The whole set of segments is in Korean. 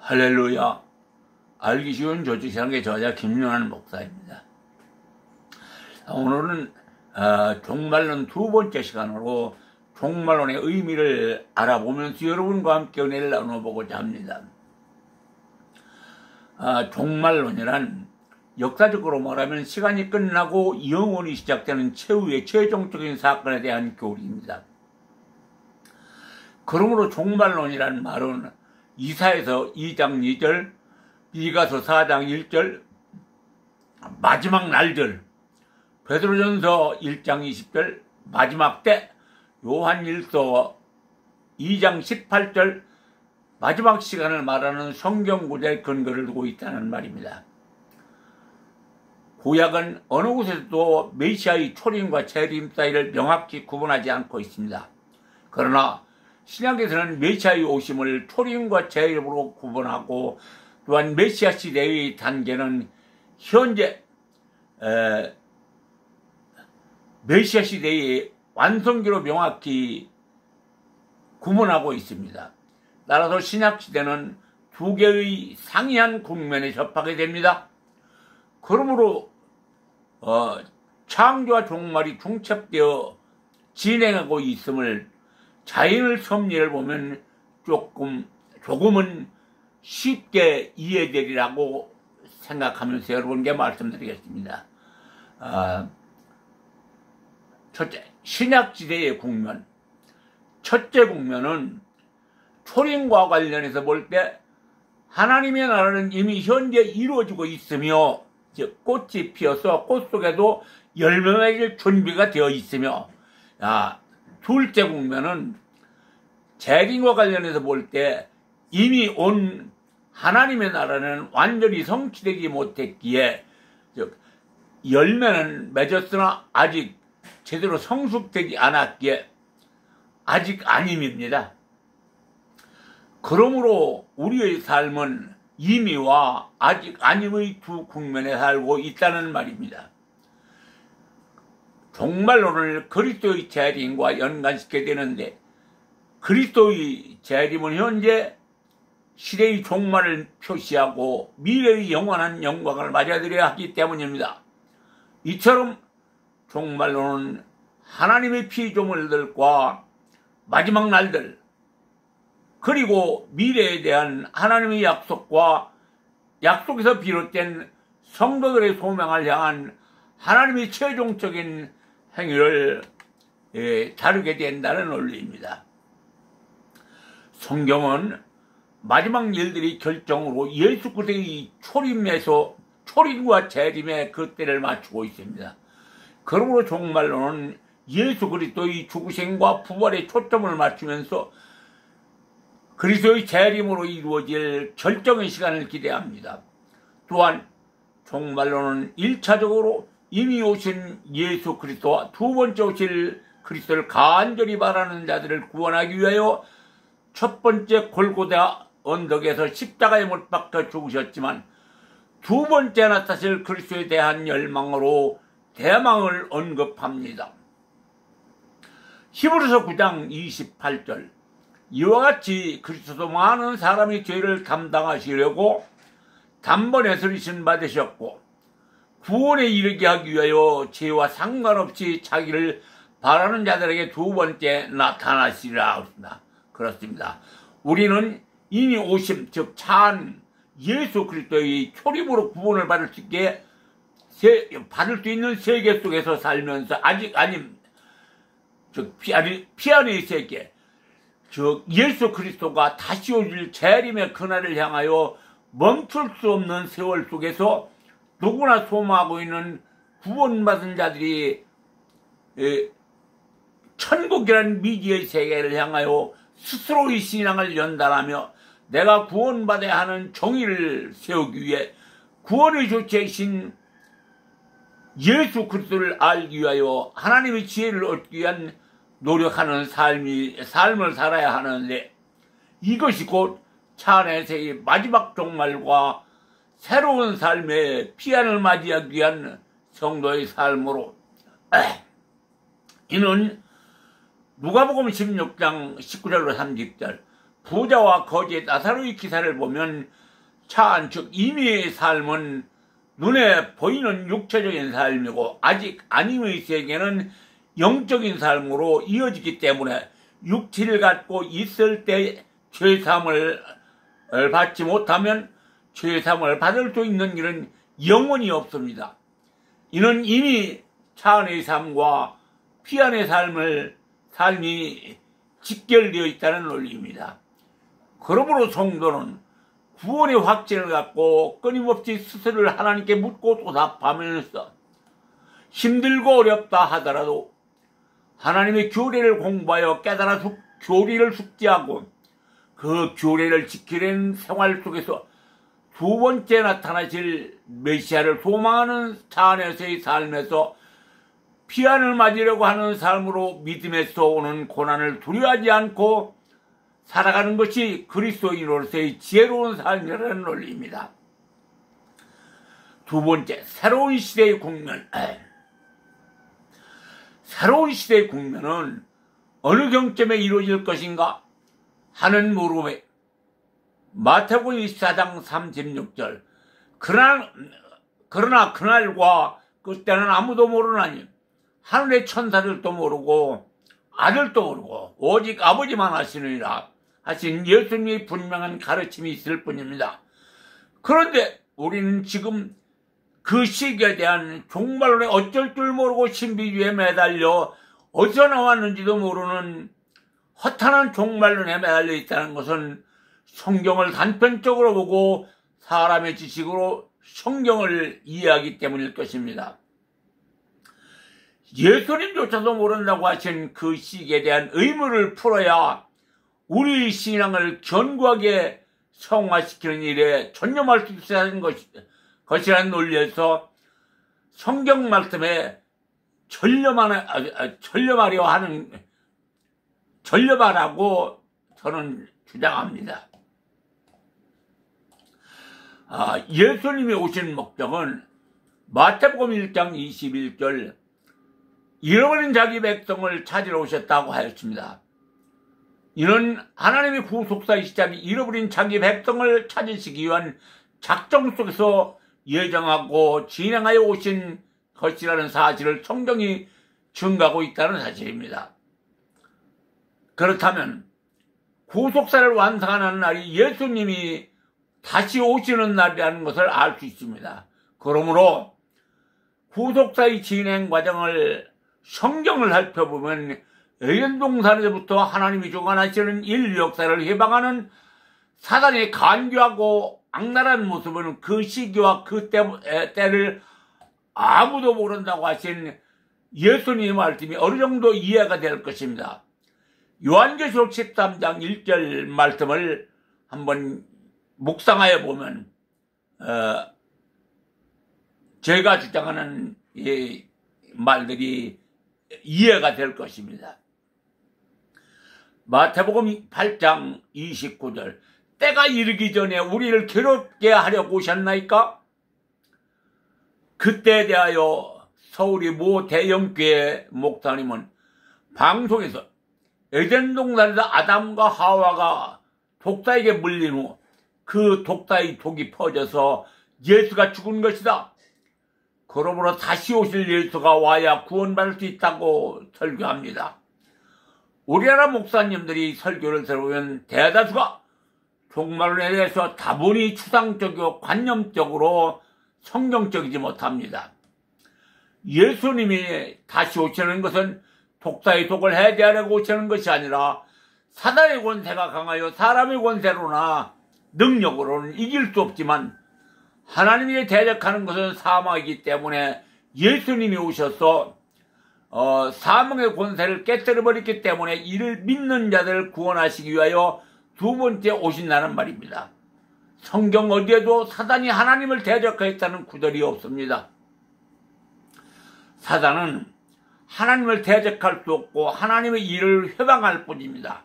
할렐루야. 알기 쉬운 조직상의 저자 김용환 목사입니다. 오늘은 종말론 두 번째 시간으로 종말론의 의미를 알아보면서 여러분과 함께 은혜를 나눠보고자 합니다. 종말론이란 역사적으로 말하면 시간이 끝나고 영원히 시작되는 최후의 최종적인 사건에 대한 교리입니다. 그러므로 종말론이란 말은 이사야서 2장 2절, 미가서 4장 1절, 마지막 날들, 베드로전서 1장 20절, 마지막 때, 요한일서 2장 18절, 마지막 시간을 말하는 성경 구절의 근거를 두고 있다는 말입니다. 구약은 어느 곳에서도 메시아의 초림과 재림 사이를 명확히 구분하지 않고 있습니다. 그러나 신약에서는 메시아의 오심을 초림과 재림으로 구분하고, 또한 메시아 시대의 단계는 현재 메시아 시대의 완성기로 명확히 구분하고 있습니다. 따라서 신약 시대는 두 개의 상이한 국면에 접하게 됩니다. 그러므로 창조와 종말이 중첩되어 진행하고 있음을 자연의 섭리를 보면 조금은 쉽게 이해되리라고 생각하면서 여러분께 말씀드리겠습니다. 첫째, 신약시대의 국면. 첫째 국면은 초림과 관련해서 볼 때 하나님의 나라는 이미 현재 이루어지고 있으며, 즉 꽃이 피어서 꽃 속에도 열매 맺을 준비가 되어 있으며, 둘째 국면은 재림과 관련해서 볼 때 이미 온 하나님의 나라는 완전히 성취되지 못했기에, 즉 열매는 맺었으나 아직 제대로 성숙되지 않았기에 아직 아님입니다. 그러므로 우리의 삶은 이미와 아직 아님의 두 국면에 살고 있다는 말입니다. 종말론을 그리스도의 재림과 연관시켜야 되는데, 그리스도의 재림은 현재 시대의 종말을 표시하고 미래의 영원한 영광을 맞아들여야 하기 때문입니다. 이처럼 종말론은 하나님의 피조물들과 마지막 날들, 그리고 미래에 대한 하나님의 약속과 약속에서 비롯된 성도들의 소명을 향한 하나님의 최종적인 행위를 다루게 된다는 원리입니다. 성경은 마지막 일들의 결정으로 예수 그리스도의 초림과 재림의 그 때를 맞추고 있습니다. 그러므로 종말론은 예수 그리스도의 죽으심과 부활에 초점을 맞추면서 그리스도의 재림으로 이루어질 결정의 시간을 기대합니다. 또한 종말론은 1차적으로 이미 오신 예수 그리스도와 두 번째 오실 그리스도를 간절히 바라는 자들을 구원하기 위하여 첫 번째 골고다 언덕에서 십자가에 못 박혀 죽으셨지만 두 번째 나타나실 그리스도에 대한 열망으로 대망을 언급합니다. 히브리서 9장 28절, 이와 같이 그리스도도 많은 사람이 죄를 담당하시려고 단번에 쓰리신 바 되셨고 구원에 이르게 하기 위하여 죄와 상관없이 자기를 바라는 자들에게 두 번째 나타나시리라. 그렇습니다. 우리는 이미 오심, 즉 차한 예수 그리스도의 초림으로 구원을 받을 수 있는 세계 속에서 살면서 아직 아님, 즉 피안의 세계, 즉 예수 그리스도가 다시 오실 재림의 그날을 향하여 멈출 수 없는 세월 속에서 누구나 소망하고 있는 구원받은 자들이 천국이라는 미지의 세계를 향하여 스스로의 신앙을 연단하며 내가 구원받아야 하는 정의를 세우기 위해 구원의 주체이신 예수 그리스도를 알기 위하여 하나님의 지혜를 얻기 위한 노력하는 삶을 살아야 하는데, 이것이 곧 차안에서의 마지막 종말과 새로운 삶의 피안을 맞이하기 위한 성도의 삶으로, 이는 누가복음 16장 19절로 30절, 부자와 거지의 나사로의 기사를 보면 차안 즉 임의의 삶은 눈에 보이는 육체적인 삶이고 아직 아님의 세계는 영적인 삶으로 이어지기 때문에 육체를 갖고 있을 때 죄사함을 받지 못하면 죄사함을 받을 수 있는 일은 영원히 없습니다. 이는 이미 차안의 삶과 피안의 삶이 직결되어 있다는 논리입니다. 그러므로 성도는 구원의 확신을 갖고 끊임없이 스스로를 하나님께 묻고 도답하면서 힘들고 어렵다 하더라도 하나님의 규례를 공부하여 깨달아 교리를 숙지하고 그 규례를 지키려는 생활 속에서 두 번째 나타나실 메시아를 소망하는 차안에서의 삶에서 피안을 맞으려고 하는 삶으로 믿음에서 오는 고난을 두려워하지 않고 살아가는 것이 그리스도인으로서의 지혜로운 삶이라는 논리입니다. 두 번째, 새로운 시대의 국면. 새로운 시대의 국면은 어느 경점에 이루어질 것인가 하는 물음에 마태복음 24장 36절 그러나 그날과 그때는 아무도 모르나니 하늘의 천사들도 모르고 아들도 모르고 오직 아버지만 아시느니라 하신 예수님의 분명한 가르침이 있을 뿐입니다. 그런데 우리는 지금 그 시기에 대한 종말론에 어쩔 줄 모르고 신비주의에 매달려 어디서 나왔는지도 모르는 허탄한 종말론에 매달려 있다는 것은 성경을 단편적으로 보고 사람의 지식으로 성경을 이해하기 때문일 것입니다. 예수님조차도 모른다고 하신 그 시기에 대한 의무를 풀어야 우리 신앙을 견고하게 성화시키는 일에 전념할 수 있다는 것이라는 논리에서 성경 말씀에 전념하라고 저는 주장합니다. 예수님이 오신 목적은 마태복음 1장 21절 잃어버린 자기 백성을 찾으러 오셨다고 하였습니다. 이는 하나님의 구속사이시자 잃어버린 자기 백성을 찾으시기 위한 작정 속에서 예정하고 진행하여 오신 것이라는 사실을 성경이 증거하고 있다는 사실입니다. 그렇다면 구속사를 완성하는 날이 예수님이 다시 오시는 날이라는 것을 알 수 있습니다. 그러므로 구속사의 진행 과정을 성경을 살펴보면 에덴 동산에서부터 하나님이 주관하시는 인류 역사를 해방하는 사단의 간교하고 악랄한 모습은 그 시기와 그 때를 아무도 모른다고 하신 예수님의 말씀이 어느 정도 이해가 될 것입니다. 요한계시록 13장 1절 말씀을 한번 묵상하여 보면 제가 주장하는 이 말들이 이해가 될 것입니다. 마태복음 8장 29절 때가 이르기 전에 우리를 괴롭게 하려고 오셨나이까? 그때에 대하여 서울의 모 대형교회 목사님은 방송에서 에덴 동산에서 아담과 하와가 독사에게 물린 후 그 독사의 독이 퍼져서 예수가 죽은 것이다. 그러므로 다시 오실 예수가 와야 구원받을 수 있다고 설교합니다. 우리나라 목사님들이 설교를 들어보면 대다수가 종말론에 대해서 다분히 추상적이고 관념적으로 성경적이지 못합니다. 예수님이 다시 오시는 것은 독사의 독을 해제하려고 오시는 것이 아니라 사단의 권세가 강하여 사람의 권세로나 능력으로는 이길 수 없지만 하나님에게 대적하는 것은 사망이기 때문에 예수님이 오셔서 사망의 권세를 깨뜨려버렸기 때문에 이를 믿는 자들을 구원하시기 위하여 두 번째 오신다는 말입니다. 성경 어디에도 사단이 하나님을 대적하였다는 구절이 없습니다. 사단은 하나님을 대적할 수 없고 하나님의 일을 회방할 뿐입니다.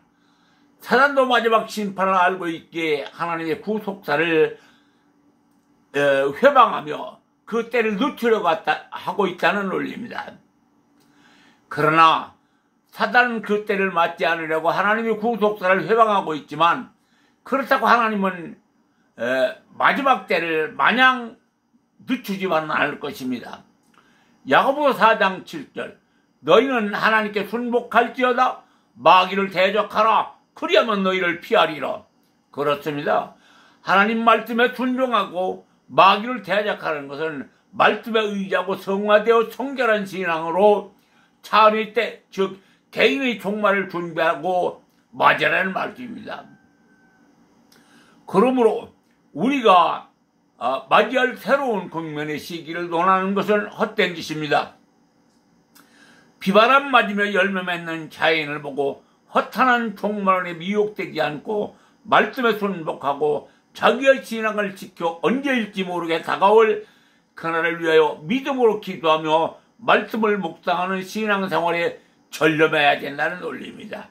사단도 마지막 심판을 알고 있기에 하나님의 구속사를 회방하며 그 때를 늦추려고 하고 있다는 논리입니다. 그러나 사단은 그 때를 맞지 않으려고 하나님의 구속사를 회방하고 있지만 그렇다고 하나님은 마지막 때를 마냥 늦추지만은 않을 것입니다. 야고보서 4장 7절 너희는 하나님께 순복할지어다 마귀를 대적하라 그리하면 너희를 피하리라. 그렇습니다. 하나님 말씀에 순종하고 마귀를 대적하는 것은 말씀에 의지하고 성화되어 성결한 신앙으로 차원의 때, 즉 개인의 종말을 준비하고 맞이라는 말씀입니다. 그러므로 우리가 맞이할 새로운 국면의 시기를 논하는 것은 헛된 짓입니다. 비바람 맞으며 열매 맺는 자연을 보고 허탄한 종말론에 미혹되지 않고 말씀에 순복하고 자기의 신앙을 지켜 언제일지 모르게 다가올 그날을 위하여 믿음으로 기도하며 말씀을 묵상하는 신앙생활에 전념해야 된다는 논리입니다.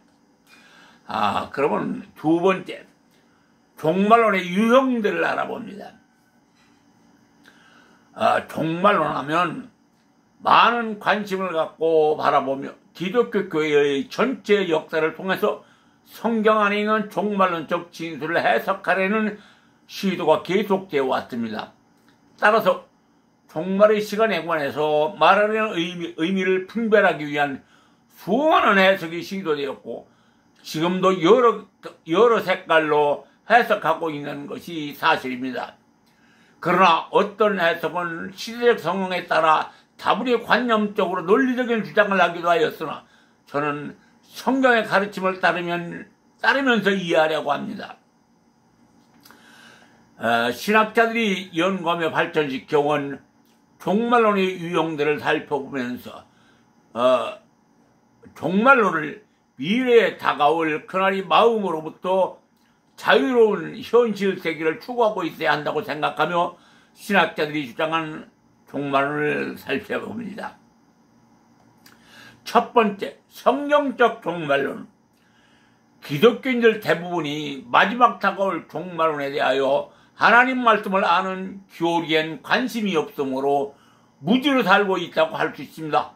그러면 두 번째, 종말론의 유형들을 알아봅니다. 종말론 하면 많은 관심을 갖고 바라보며 기독교 교회의 전체 역사를 통해서 성경 안에 있는 종말론적 진술을 해석하려는 시도가 계속되어 왔습니다. 따라서 종말의 시간에 관해서 말하려는 의미를 분별하기 위한 수많은 해석이 시도되었고 지금도 여러 색깔로 해석하고 있는 것이 사실입니다. 그러나 어떤 해석은 시대적 상황에 따라 다분히 관념적으로 논리적인 주장을 하기도 하였으나 저는 성경의 가르침을 따르면서 이해하려고 합니다. 신학자들이 연구하며 발전시켜온 종말론의 유형들을 살펴보면서 종말론을 미래에 다가올 그날이 마음으로부터 자유로운 현실 세계를 추구하고 있어야 한다고 생각하며 신학자들이 주장한 종말론을 살펴봅니다. 첫 번째, 성경적 종말론. 기독교인들 대부분이 마지막 다가올 종말론에 대하여 하나님 말씀을 아는 교리엔 관심이 없으므로 무지로 살고 있다고 할 수 있습니다.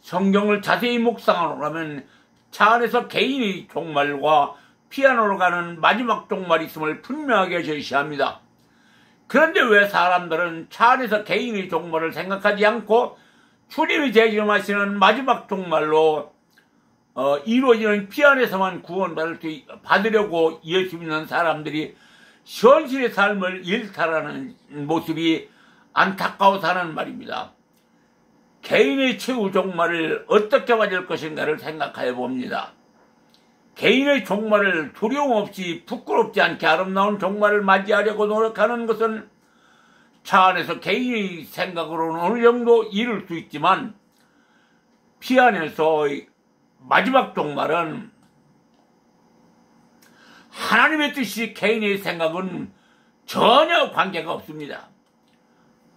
성경을 자세히 묵상하려면 차 안에서 개인의 종말과 피아노로 가는 마지막 종말이 있음을 분명하게 제시합니다. 그런데 왜 사람들은 차 안에서 개인의 종말을 생각하지 않고 주님이 제시하시는 마지막 종말로 이루어지는 피안에서만 구원받으려고 예수 믿는 사람들이 현실의 삶을 일탈하는 모습이 안타까워서 하는 말입니다. 개인의 최후 종말을 어떻게 맞을 것인가를 생각해 봅니다. 개인의 종말을 두려움 없이 부끄럽지 않게 아름다운 종말을 맞이하려고 노력하는 것은 차 안에서 개인의 생각으로는 어느 정도 이룰 수 있지만 피안에서의 마지막 종말은 하나님의 뜻이 개인의 생각은 전혀 관계가 없습니다.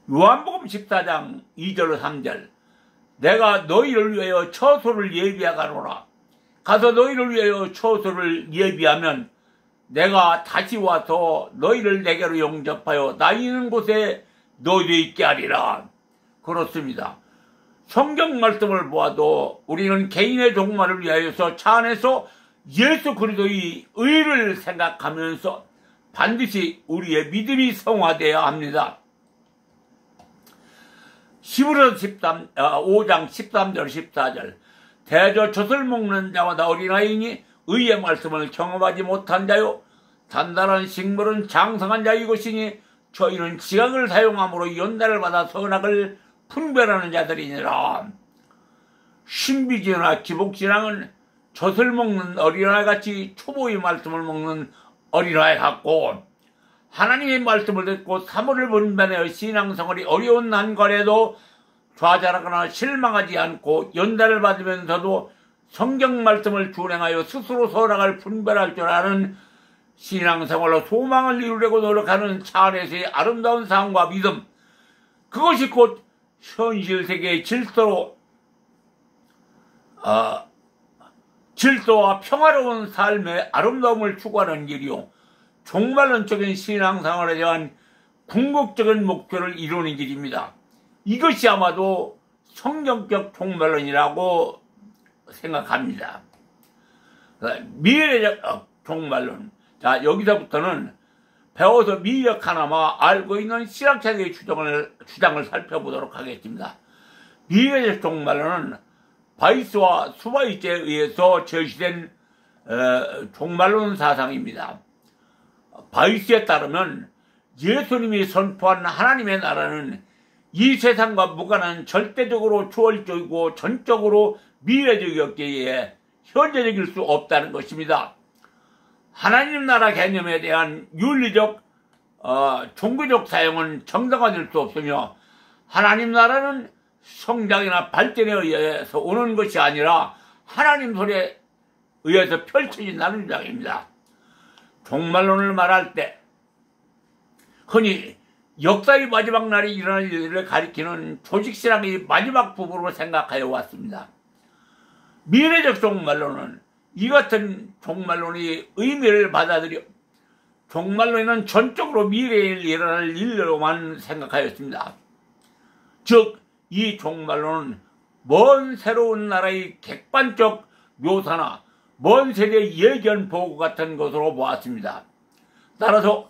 요한복음 14장 2절 3절 내가 너희를 위하여 처소를 예비하가노라. 가서 너희를 위하여 처소를 예비하면 내가 다시 와서 너희를 내게로 영접하여 나 있는 곳에 너희도 있게 하리라. 그렇습니다. 성경 말씀을 보아도 우리는 개인의 종말을 위하여서 차 안에서 예수 그리스도의 의를 생각하면서 반드시 우리의 믿음이 성화되어야 합니다. 히브리서 5장 13절 14절 대저 젖을 먹는 자마다 어린아이니 의의 말씀을 경험하지 못한 자요 단단한 식물은 장성한 자의 것이니 저희는 지각을 사용함으로 연단을 받아 선악을 분별하는 자들이니라. 신비지나 기복신앙은 젖을 먹는 어린아이같이 초보의 말씀을 먹는 어린아이 같고 하나님의 말씀을 듣고 사물을 분별하여 신앙생활이 어려운 난관에도 좌절하거나 실망하지 않고 연단을 받으면서도 성경 말씀을 준행하여 스스로 선악을 분별할 줄 아는 신앙생활로 소망을 이루려고 노력하는 차 안에서의 아름다운 삶과 믿음, 그것이 곧 현실 세계의 질서와 평화로운 삶의 아름다움을 추구하는 길이요 종말론적인 신앙생활에 대한 궁극적인 목표를 이루는 길입니다. 이것이 아마도 성경적 종말론이라고 생각합니다. 미래적 종말론, 자, 여기서부터는 배워서 미력하나마 알고 있는 신학자들의 주장을 살펴보도록 하겠습니다. 미래적 종말론은 바이스와 수바이스에 의해서 제시된 종말론 사상입니다. 바이스에 따르면 예수님이 선포한 하나님의 나라는 이 세상과 무관한 절대적으로 초월적이고 전적으로 미래적이었기에 현재적일 수 없다는 것입니다. 하나님 나라 개념에 대한 윤리적, 종교적 사용은 정당화될 수 없으며 하나님 나라는 성장이나 발전에 의해서 오는 것이 아니라 하나님 손에 의해서 펼쳐진다는 주장입니다. 종말론을 말할 때 흔히 역사의 마지막 날이 일어날 일을 가리키는 조직신학의 마지막 부분으로 생각하여 왔습니다. 미래적 종말론은 이 같은 종말론의 의미를 받아들여 종말론에는 전적으로 미래에 일어날 일로만 생각하였습니다. 즉, 이 종말론은 먼 새로운 나라의 객관적 묘사나 먼 세대의 예견 보고 같은 것으로 보았습니다. 따라서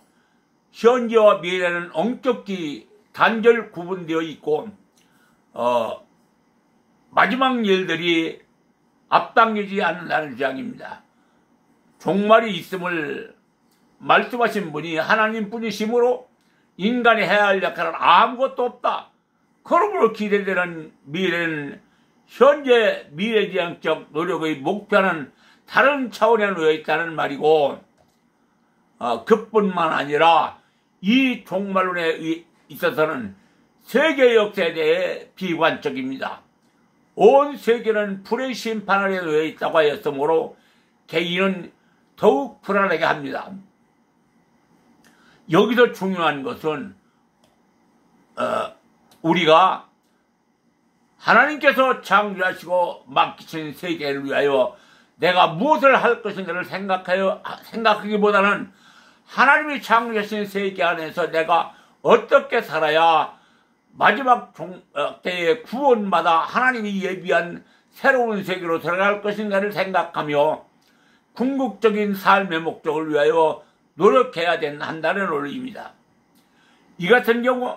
현재와 미래는 엄격히 단절 구분되어 있고 마지막 일들이 앞당기지 않는다는 주장입니다. 종말이 있음을 말씀하신 분이 하나님뿐이시므로 인간이 해야 할 역할은 아무것도 없다. 그러므로 기대되는 미래는 현재 미래지향적 노력의 목표는 다른 차원에 놓여 있다는 말이고 그뿐만 아니라 이 종말론에 있어서는 세계 역사에 대해 비관적입니다. 온 세계는 불의 심판 아래 놓여 있다고 하였으므로 개인은 더욱 불안하게 합니다. 여기서 중요한 것은 우리가 하나님께서 창조하시고 맡기신 세계를 위하여 내가 무엇을 할 것인가를 생각하기보다는 하나님이 창조하신 세계 안에서 내가 어떻게 살아야 마지막 때의 구원마다 하나님이 예비한 새로운 세계로 들어갈 것인가를 생각하며 궁극적인 삶의 목적을 위하여 노력해야 한다는 논리입니다. 이 같은 경우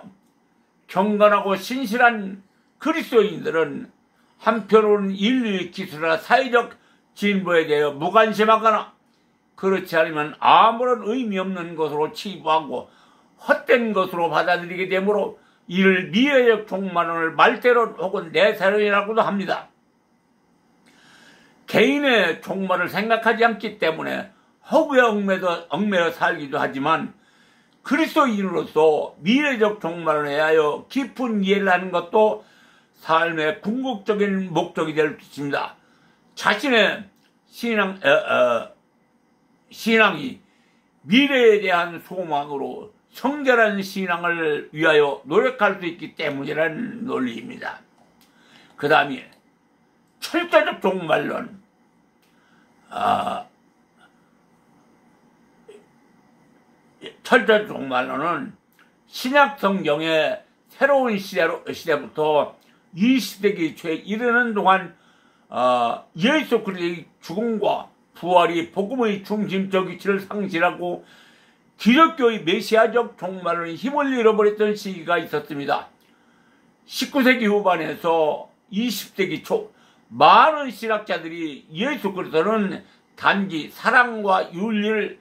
경건하고 신실한 그리스도인들은 한편으로는 인류의 기술이나 사회적 진보에 대해 무관심하거나 그렇지 않으면 아무런 의미 없는 것으로 치부하고 헛된 것으로 받아들이게 되므로 이를 미래적 종말론을 말대로 혹은 내세론이라고도 합니다. 개인의 종말을 생각하지 않기 때문에 허구에 얽매여 살기도 하지만 그리스도인으로서 미래적 종말론에 대하여 깊은 이해를 하는 것도 삶의 궁극적인 목적이 될 수 있습니다. 자신의 신앙이 미래에 대한 소망으로 성결한 신앙을 위하여 노력할 수 있기 때문이라는 논리입니다. 그 다음에 철저적 종말론. 철저적 종말론은 신약 성경의 새로운 시대부터 이 시대기 초에 이르는 동안 예수 그리스도의 죽음과 부활이 복음의 중심적 위치를 상실하고 기독교의 메시아적 종말론에 힘을 잃어버렸던 시기가 있었습니다. 19세기 후반에서 20세기 초 많은 신학자들이 예수 그리스도는 단지 사랑과 윤리를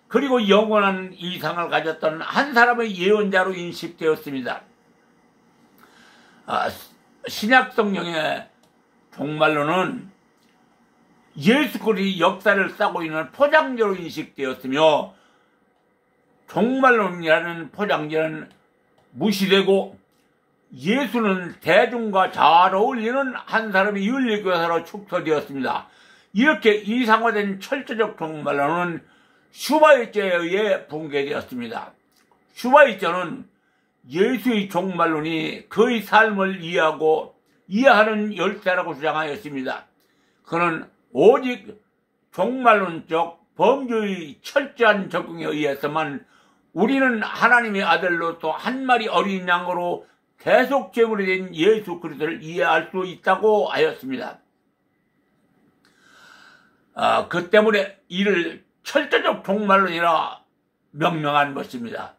그리고 영원한 이상을 가졌던 한 사람의 예언자로 인식되었습니다. 신약 성경의 종말론은 예수 그리스도의 역사를 싸고 있는 포장재로 인식되었으며 종말론이라는 포장재는 무시되고 예수는 대중과 잘 어울리는 한 사람의 윤리교사로 축소되었습니다. 이렇게 이상화된 철저적 종말론은 슈바이처에 의해 붕괴되었습니다. 슈바이처는 예수의 종말론이 그의 삶을 이해하는 열쇠라고 주장하였습니다. 그는 오직 종말론적 범죄의 철저한 적용에 의해서만 우리는 하나님의 아들로서 한 마리 어린 양으로 계속 제물이 된 예수 그리스도를 이해할 수 있다고 하였습니다. 그 때문에 이를 철저적 종말론이라 명명한 것입니다.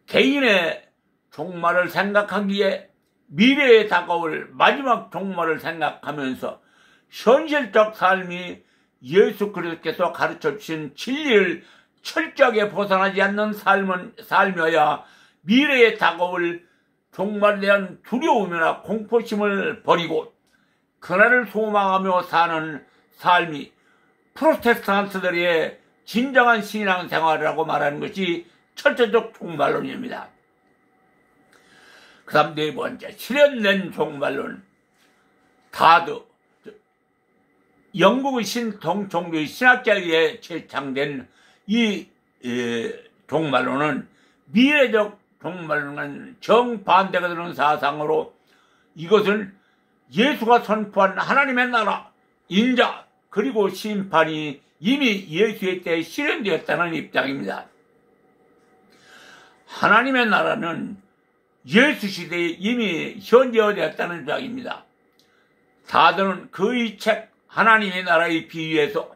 개인의 종말을 생각하기에 미래에 다가올 마지막 종말을 생각하면서 현실적 삶이 예수 그리스도께서 가르쳐 주신 진리를 철저하게 벗어나지 않는 삶이어야 미래에 다가올 종말에 대한 두려움이나 공포심을 버리고 그날을 소망하며 사는 삶이 프로테스탄트들의 진정한 신앙생활이라고 말하는 것이 철저적 종말론입니다. 그 다음 네 번째, 실현된 종말론. 다드, 영국의 신통종교의 신학자에 의해 제창된 이 종말론은 미래적 종말론과는 정반대가 되는 사상으로 이것은 예수가 선포한 하나님의 나라, 인자, 그리고 심판이 이미 예수의 때에 실현되었다는 입장입니다. 하나님의 나라는 예수 시대에 이미 현재되었다는 입장입니다. 다들은 그의 책 하나님의 나라의 비유에서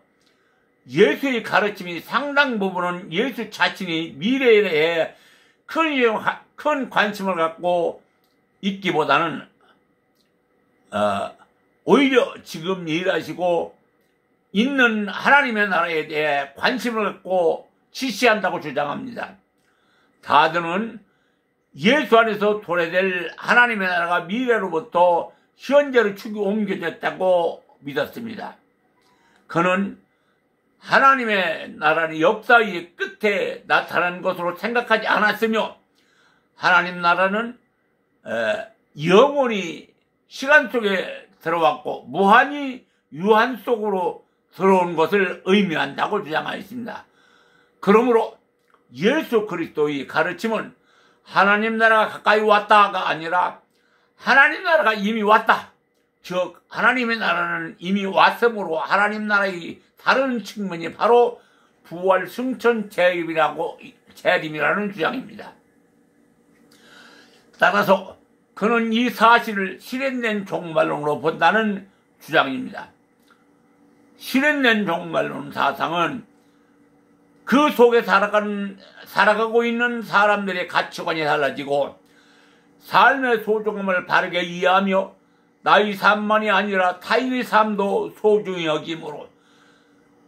예수의 가르침이 상당 부분은 예수 자신이 미래에 대해 큰 관심을 갖고 있기보다는 오히려 지금 일하시고 있는 하나님의 나라에 대해 관심을 갖고 지시한다고 주장합니다. 다들은 예수 안에서 도래될 하나님의 나라가 미래로부터 현재로 축이 옮겨졌다고 믿었습니다. 그는 하나님의 나라는 역사의 끝에 나타난 것으로 생각하지 않았으며 하나님 나라는 영원히 시간 속에 들어왔고 무한히 유한 속으로 들어온 것을 의미한다고 주장하였습니다. 그러므로 예수 그리스도의 가르침은 하나님 나라가 가까이 왔다가 아니라 하나님 나라가 이미 왔다. 즉 하나님의 나라는 이미 왔으므로 하나님 나라의 다른 측면이 바로 부활 승천 재림이라는 주장입니다. 따라서 그는 이 사실을 실현된 종말론으로 본다는 주장입니다. 실현된 종말론 사상은 그 속에 살아가고 있는 사람들의 가치관이 달라지고 삶의 소중함을 바르게 이해하며 나의 삶만이 아니라 타인의 삶도 소중히 여김으로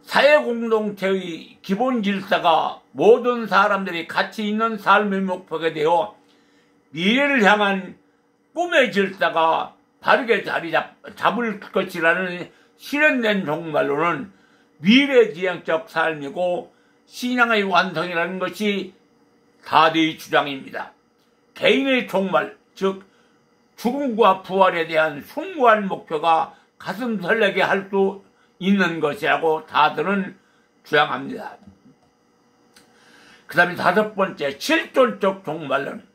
사회공동체의 기본 질서가 모든 사람들이 가치 있는 삶의 목표가 되어 미래를 향한 꿈의 질서가 바르게 자리 잡을 것이라는 실현된 종말론은 미래지향적 삶이고 신앙의 완성이라는 것이 다드의 주장입니다. 개인의 종말, 즉 죽음과 부활에 대한 숭고한 목표가 가슴 설레게 할 수 있는 것이라고 다드는 주장합니다. 그 다음에 다섯 번째, 실존적 종말론.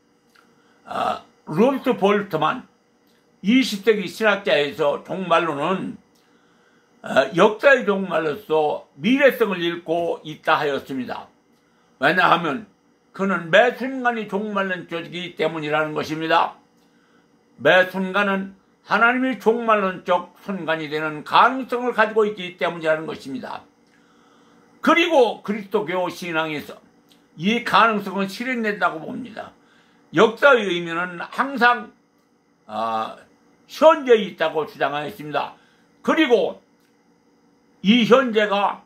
루트 볼트만 20세기 신학자에서 종말론은 역사의 종말로서 미래성을 잃고 있다 하였습니다. 왜냐하면 그는 매 순간이 종말론적이기 때문이라는 것입니다. 매 순간은 하나님의 종말론적 순간이 되는 가능성을 가지고 있기 때문이라는 것입니다. 그리고 그리스도교 신앙에서 이 가능성은 실현된다고 봅니다. 역사의 의미는 항상 현재에 있다고 주장하였습니다. 그리고 이 현재가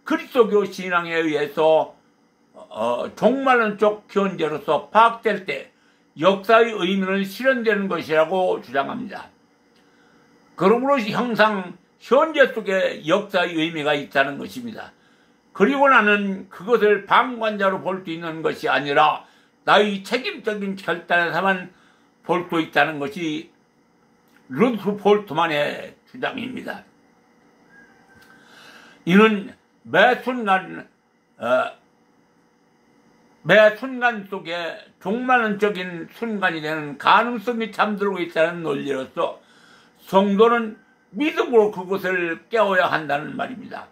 그리스도교 신앙에 의해서 종말론적 현재로서 파악될 때 역사의 의미는 실현되는 것이라고 주장합니다. 그러므로 항상 현재 속에 역사의 의미가 있다는 것입니다. 그리고 나는 그것을 방관자로 볼 수 있는 것이 아니라 나의 책임적인 결단에서만 볼 수 있다는 것이 루트 볼트만의 주장입니다. 이는 매 순간 속에 종말론적인 순간이 되는 가능성이 잠들고 있다는 논리로서 성도는 믿음으로 그것을 깨워야 한다는 말입니다.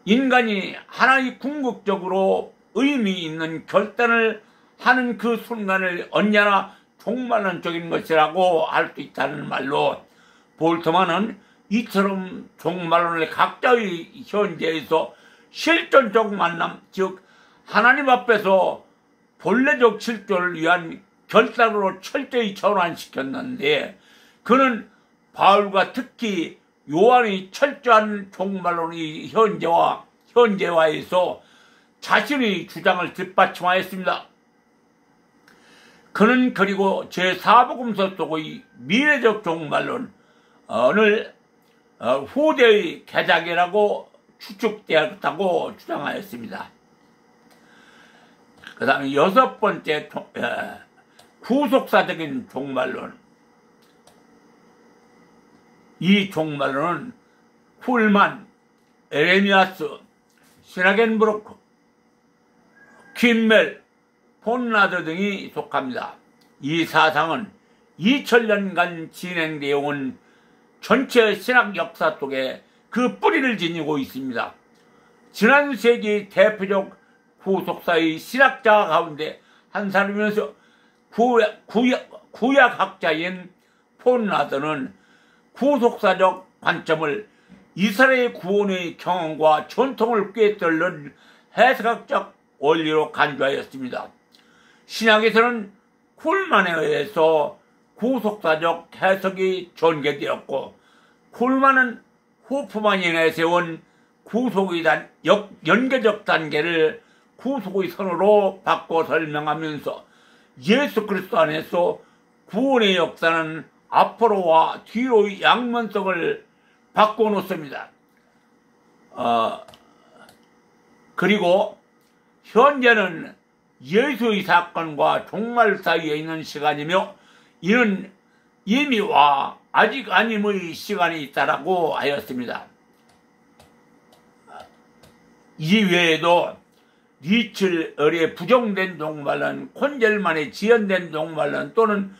인간이 하나의 궁극적으로 의미 있는 결단을 하는 그 순간을 언제나 종말론적인 것이라고 할 수 있다는 말로 볼트만은 이처럼 종말론을 각자의 현재에서 실존적 만남, 즉 하나님 앞에서 본래적 실존을 위한 결단으로 철저히 전환시켰는데, 그는 바울과 특히 요한의 철저한 종말론의 현재화에서 자신의 주장을 뒷받침하였습니다. 그는 그리고 제4복음서 속의 미래적 종말론을 후대의 개작이라고 추측되었다고 주장하였습니다. 그 다음에 6번째 구속사적인 종말론. 이 종말론은 쿨만, 에레미아스, 시나겐브로크, 퀸멜, 폰라드 등이 속합니다. 이 사상은 2000년간 진행되어 온 전체 신학 역사 속에 그 뿌리를 지니고 있습니다. 지난 세기 대표적 구속사의 신학자 가운데 한 사람이면서 구약학자인 폰라드는 구속사적 관점을 이스라엘 구원의 경험과 전통을 꿰뚫는 해석학적 원리로 간주하였습니다. 신약에서는 쿨만에 의해서 구속사적 해석이 전개되었고, 쿨만은 호프만이 내세운 구속의 연계적 단계를 구속의 선으로 바꿔 설명하면서 예수 그리스도 안에서 구원의 역사는 앞으로와 뒤로의 양면성을 바꿔놓습니다. 그리고 현재는 예수의 사건과 종말 사이에 있는 시간이며, 이는 이미와 아직 아님의 시간이 있다라고 하였습니다. 이외에도 리틀의 부정된 종말론, 콘젤만의 지연된 종말론 또는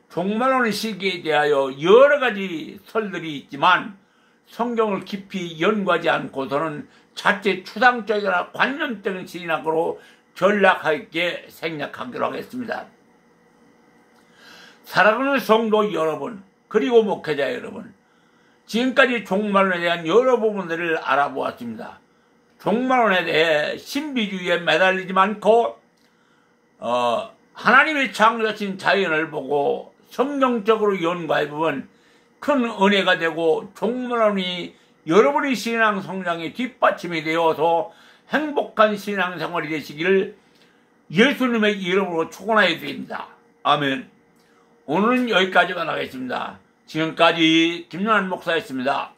종말론의 시기에 대하여 여러 가지 설들이 있지만, 성경을 깊이 연구하지 않고서는 자체 추상적이나 관념적인 신학으로 전락하게 생략하기로 하겠습니다. 사랑하는 성도 여러분, 그리고 목회자 여러분, 지금까지 종말론에 대한 여러 부분들을 알아보았습니다. 종말론에 대해 신비주의에 매달리지 않고 하나님의 창조하신 자연을 보고 성경적으로 연구해보면 큰 은혜가 되고, 종말론이 여러분의 신앙 성장에 뒷받침이 되어서 행복한 신앙생활이 되시기를 예수님의 이름으로 축원하여 드립니다. 아멘. 오늘은 여기까지만 하겠습니다. 지금까지 김용환 목사였습니다.